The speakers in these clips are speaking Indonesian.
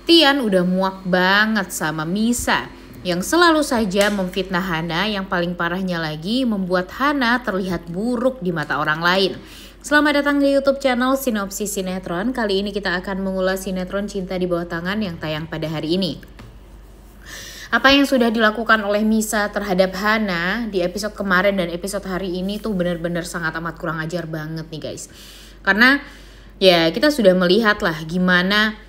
Tian udah muak banget sama Misa yang selalu saja memfitnah Hana, yang paling parahnya lagi membuat Hana terlihat buruk di mata orang lain. Selamat datang di YouTube channel Sinopsis Sinetron. Kali ini kita akan mengulas sinetron Cinta di Bawah Tangan yang tayang pada hari ini. Apa yang sudah dilakukan oleh Misa terhadap Hana di episode kemarin dan episode hari ini tuh benar-benar sangat amat kurang ajar banget nih guys. Karena ya kita sudah melihat lah gimana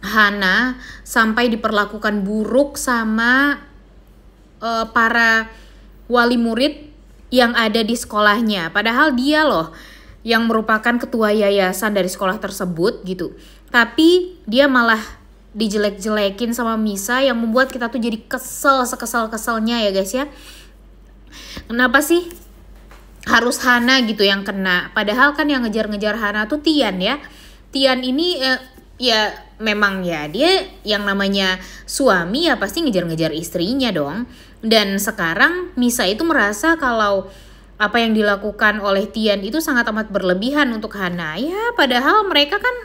Hana sampai diperlakukan buruk sama para wali murid yang ada di sekolahnya. Padahal dia loh yang merupakan ketua yayasan dari sekolah tersebut gitu. Tapi dia malah dijelek-jelekin sama Misa yang membuat kita tuh jadi kesel sekesel-keselnya ya guys ya. Kenapa sih harus Hana gitu yang kena? Padahal kan yang ngejar-ngejar Hana tuh Tian ya. Tian ini ya memang ya dia yang namanya suami ya pasti ngejar-ngejar istrinya dong. Dan sekarang Misa itu merasa kalau apa yang dilakukan oleh Tian itu sangat amat berlebihan untuk Hana. Ya padahal mereka kan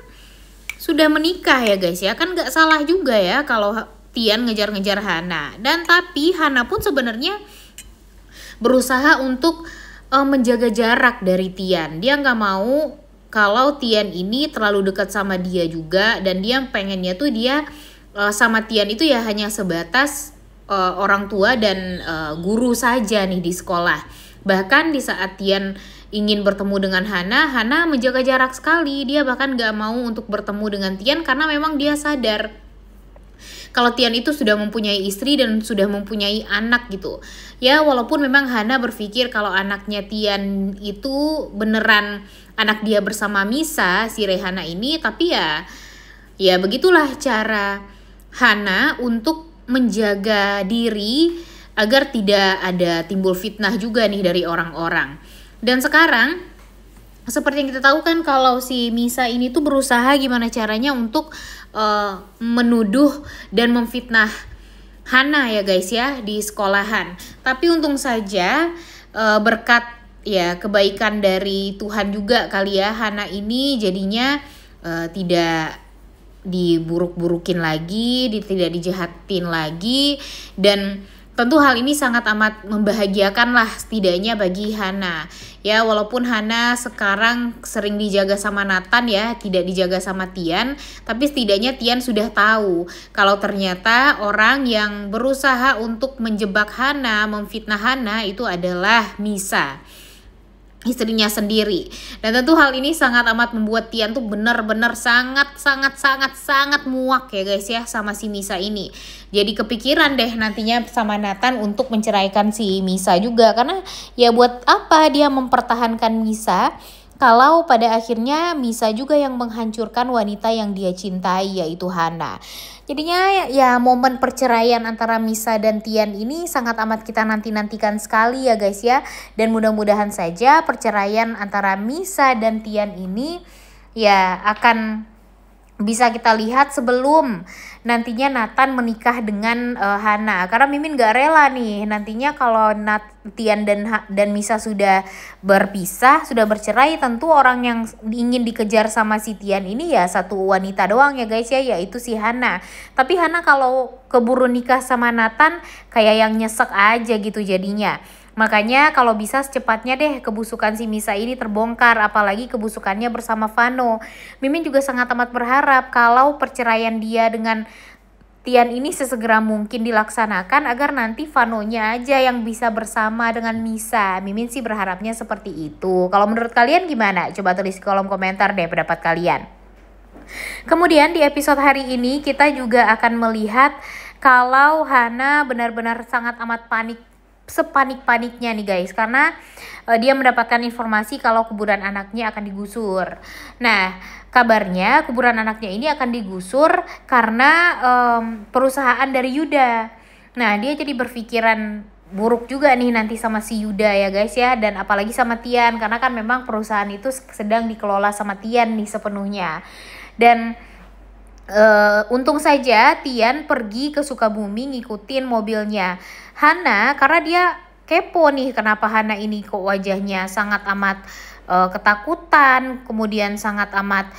sudah menikah ya guys ya. Kan gak salah juga ya kalau Tian ngejar-ngejar Hana. Dan tapi Hana pun sebenarnya berusaha untuk menjaga jarak dari Tian. Dia gak mau kalau Tian ini terlalu dekat sama dia juga, dan dia pengennya tuh dia sama Tian itu ya hanya sebatas orang tua dan guru saja nih di sekolah. Bahkan di saat Tian ingin bertemu dengan Hana menjaga jarak sekali. Dia bahkan gak mau untuk bertemu dengan Tian karena memang dia sadar kalau Tian itu sudah mempunyai istri dan sudah mempunyai anak gitu. Ya walaupun memang Hana berpikir kalau anaknya Tian itu beneran anak dia bersama Misa, si Rehana ini, tapi ya begitulah cara Hana untuk menjaga diri agar tidak ada timbul fitnah juga nih dari orang-orang. Dan sekarang seperti yang kita tahu kan kalau si Misa ini tuh berusaha gimana caranya untuk menuduh dan memfitnah Hana ya guys ya di sekolahan. Tapi untung saja berkat ya kebaikan dari Tuhan juga kali ya, Hana ini jadinya tidak diburuk-burukin lagi, tidak dijahatin lagi. Dan tentu hal ini sangat amat membahagiakan lah setidaknya bagi Hana. Ya walaupun Hana sekarang sering dijaga sama Nathan ya, tidak dijaga sama Tian. Tapi setidaknya Tian sudah tahu kalau ternyata orang yang berusaha untuk menjebak Hana, memfitnah Hana itu adalah Misa, istrinya sendiri. Dan tentu hal ini sangat amat membuat Tian tuh benar-benar sangat muak ya guys ya sama si Misa ini. Jadi kepikiran deh nantinya sama Nathan untuk menceraikan si Misa juga. Karena ya buat apa dia mempertahankan Misa kalau pada akhirnya Misa juga yang menghancurkan wanita yang dia cintai, yaitu Hana. Jadinya ya momen perceraian antara Misa dan Tian ini sangat amat kita nanti-nantikan sekali ya guys ya. Dan mudah-mudahan saja perceraian antara Misa dan Tian ini ya akan bisa kita lihat sebelum nantinya Nathan menikah dengan Hana. Karena Mimin gak rela nih nantinya kalau Tian dan Misa sudah berpisah, sudah bercerai, tentu orang yang ingin dikejar sama si Tian ini ya satu wanita doang ya guys ya, yaitu si Hana. Tapi Hana kalau keburu nikah sama Nathan kayak yang nyesek aja gitu jadinya. Makanya kalau bisa secepatnya deh kebusukan si Misa ini terbongkar, apalagi kebusukannya bersama Vano. Mimin juga sangat amat berharap kalau perceraian dia dengan Tian ini sesegera mungkin dilaksanakan agar nanti Vanonya aja yang bisa bersama dengan Misa. Mimin sih berharapnya seperti itu. Kalau menurut kalian gimana? Coba tulis di kolom komentar deh pendapat kalian. Kemudian di episode hari ini kita juga akan melihat kalau Hana benar-benar sangat amat panik, sepanik-paniknya nih guys, karena dia mendapatkan informasi kalau kuburan anaknya akan digusur. Nah kabarnya kuburan anaknya ini akan digusur karena perusahaan dari Yuda. Nah dia jadi berpikiran buruk juga nih nanti sama si Yuda ya guys ya, dan apalagi sama Tian karena kan memang perusahaan itu sedang dikelola sama Tian nih sepenuhnya. Dan untung saja Tian pergi ke Sukabumi ngikutin mobilnya Hana karena dia kepo nih kenapa Hana ini kok wajahnya sangat amat ketakutan, kemudian sangat amat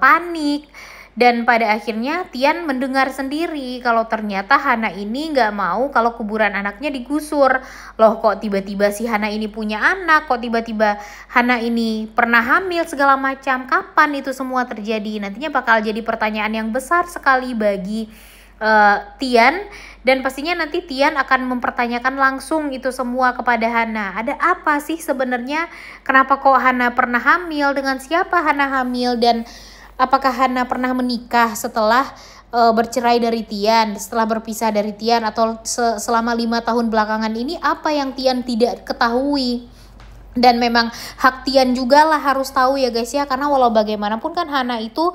panik. Dan pada akhirnya Tian mendengar sendiri kalau ternyata Hana ini nggak mau kalau kuburan anaknya digusur. Loh, kok tiba-tiba si Hana ini punya anak, kok tiba-tiba Hana ini pernah hamil segala macam. Kapan itu semua terjadi? Nantinya bakal jadi pertanyaan yang besar sekali bagi Tian, dan pastinya nanti Tian akan mempertanyakan langsung itu semua kepada Hana. Ada apa sih sebenarnya? Kenapa kok Hana pernah hamil? Dengan siapa Hana hamil? Dan apakah Hana pernah menikah setelah bercerai dari Tian, setelah berpisah dari Tian, atau selama 5 tahun belakangan ini apa yang Tian tidak ketahui? Dan memang hak Tian juga lah harus tahu ya guys ya, karena walau bagaimanapun kan Hana itu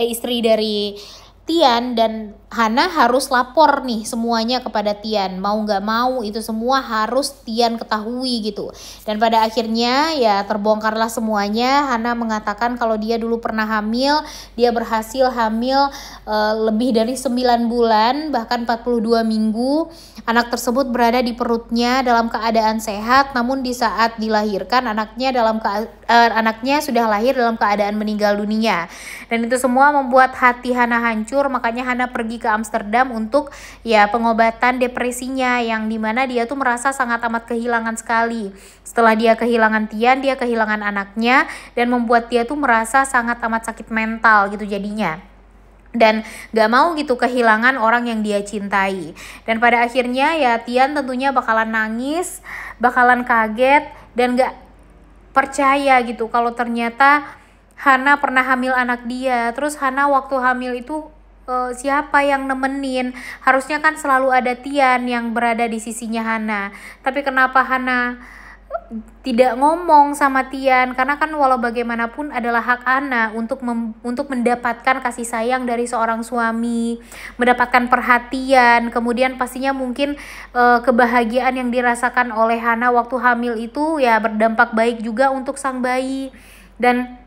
istri dari Tian, dan Hana harus lapor nih semuanya kepada Tian. Mau nggak mau itu semua harus Tian ketahui gitu. Dan pada akhirnya ya terbongkarlah semuanya. Hana mengatakan kalau dia dulu pernah hamil, dia berhasil hamil lebih dari 9 bulan, bahkan 42 minggu. Anak tersebut berada di perutnya dalam keadaan sehat, namun di saat dilahirkan anaknya sudah lahir dalam keadaan meninggal dunia. Dan itu semua membuat hati Hana hancur, makanya Hana pergi ke Amsterdam untuk ya pengobatan depresinya, yang dimana dia tuh merasa sangat amat kehilangan sekali. Setelah dia kehilangan Tian, dia kehilangan anaknya, dan membuat dia tuh merasa sangat amat sakit mental gitu jadinya. Dan gak mau gitu kehilangan orang yang dia cintai. Dan pada akhirnya ya Tian tentunya bakalan nangis, bakalan kaget, dan gak percaya gitu kalau ternyata Hana pernah hamil anak dia. Terus Hana waktu hamil itu siapa yang nemenin? Harusnya kan selalu ada Tian yang berada di sisinya Hana. Tapi kenapa Hana tidak ngomong sama Tian? Karena kan walau bagaimanapun adalah hak Hana untuk mendapatkan kasih sayang dari seorang suami, mendapatkan perhatian, kemudian pastinya mungkin kebahagiaan yang dirasakan oleh Hana waktu hamil itu ya berdampak baik juga untuk sang bayi. Dan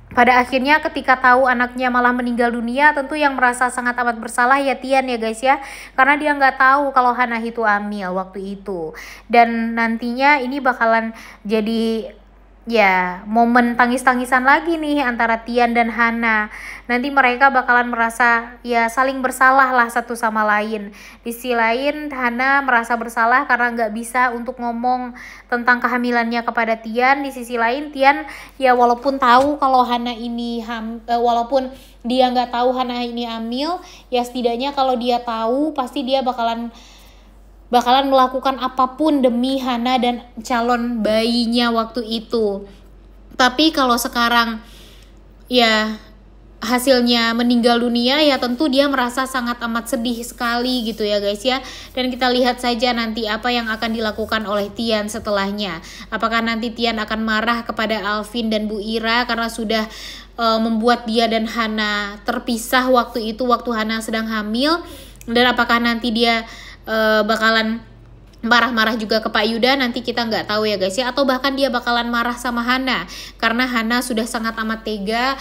pada akhirnya ketika tahu anaknya malah meninggal dunia, tentu yang merasa sangat amat bersalah ya Tian ya guys ya. Karena dia nggak tahu kalau Hana itu hamil waktu itu. Dan nantinya ini bakalan jadi ya momen tangis-tangisan lagi nih antara Tian dan Hana. Nanti mereka bakalan merasa ya saling bersalah lah satu sama lain. Di sisi lain Hana merasa bersalah karena nggak bisa untuk ngomong tentang kehamilannya kepada Tian. Di sisi lain Tian ya walaupun tahu kalau Hana ini walaupun dia nggak tahu Hana ini hamil, ya setidaknya kalau dia tahu pasti dia bakalan melakukan apapun demi Hana dan calon bayinya waktu itu. Tapi kalau sekarang ya hasilnya meninggal dunia, ya tentu dia merasa sangat amat sedih sekali gitu ya guys ya. Dan kita lihat saja nanti apa yang akan dilakukan oleh Tian setelahnya. Apakah nanti Tian akan marah kepada Alvin dan Bu Ira karena sudah membuat dia dan Hana terpisah waktu Hana sedang hamil, dan apakah nanti dia bakalan marah-marah juga ke Pak Yuda, nanti kita nggak tahu ya guys ya. Atau bahkan dia bakalan marah sama Hana karena Hana sudah sangat amat tega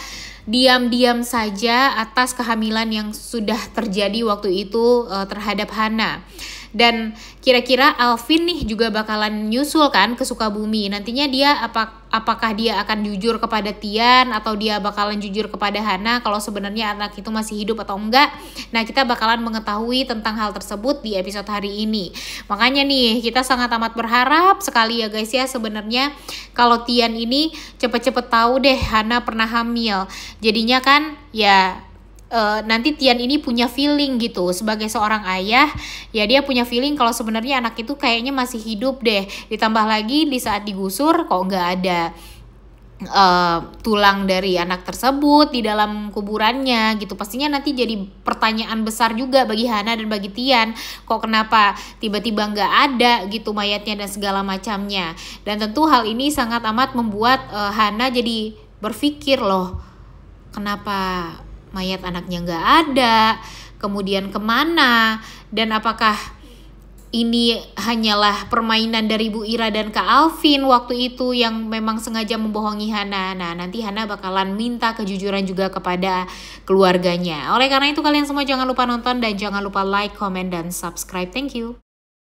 diam-diam saja atas kehamilan yang sudah terjadi waktu itu terhadap Hana. Dan kira-kira Alvin nih juga bakalan nyusul kan ke Sukabumi. Nantinya dia apakah dia akan jujur kepada Tian atau dia bakalan jujur kepada Hana kalau sebenarnya anak itu masih hidup atau enggak. Nah, kita bakalan mengetahui tentang hal tersebut di episode hari ini. Makanya nih kita sangat amat berharap sekali ya guys ya, sebenarnya kalau Tian ini cepet-cepet tahu deh Hana pernah hamil. Jadinya kan ya nanti Tian ini punya feeling gitu sebagai seorang ayah, ya dia punya feeling kalau sebenarnya anak itu kayaknya masih hidup deh. Ditambah lagi di saat digusur kok nggak ada tulang dari anak tersebut di dalam kuburannya gitu. Pastinya nanti jadi pertanyaan besar juga bagi Hana dan bagi Tian, kok kenapa tiba-tiba nggak ada gitu mayatnya dan segala macamnya. Dan tentu hal ini sangat amat membuat Hana jadi berpikir, loh kenapa mayat anaknya nggak ada, kemudian kemana, dan apakah ini hanyalah permainan dari Bu Ira dan Kak Alvin waktu itu yang memang sengaja membohongi Hana. Nah, nanti Hana bakalan minta kejujuran juga kepada keluarganya. Oleh karena itu kalian semua jangan lupa nonton dan jangan lupa like, comment, dan subscribe. Thank you.